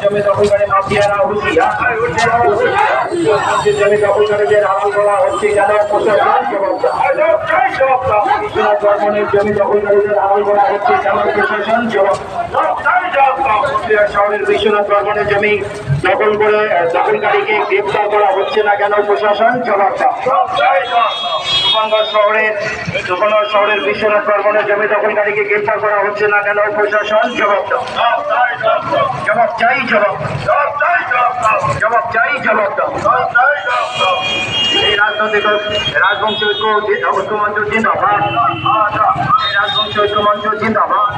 জমি দখলকারী মাফিয়ারা জমি দখলকারীদের আড়াল করা হচ্ছে কেন প্রশাসন বর্মনের জমি দখলকারীদের আড়াল করা হচ্ছে কেন প্রশাসন শহরের বিশ্বনাথ বর্মনের জমি দখলকারীকে গ্রেপ্তার করা হচ্ছে না কেন প্রশাসন জবাব সুপারগঞ্জ শহরের বিশ্বনাথ বর্মনের জমি দখলকারীকে গ্রেপ্তার করা হচ্ছে না কেন প্রশাসন জবাব চাই জবাব এই রাজনৈতিক রাজবংশী ঐক্যমঞ্চ জিন্দাবাদ, রাজবংশী ঐক্যমঞ্চ জিন্দাবাদ।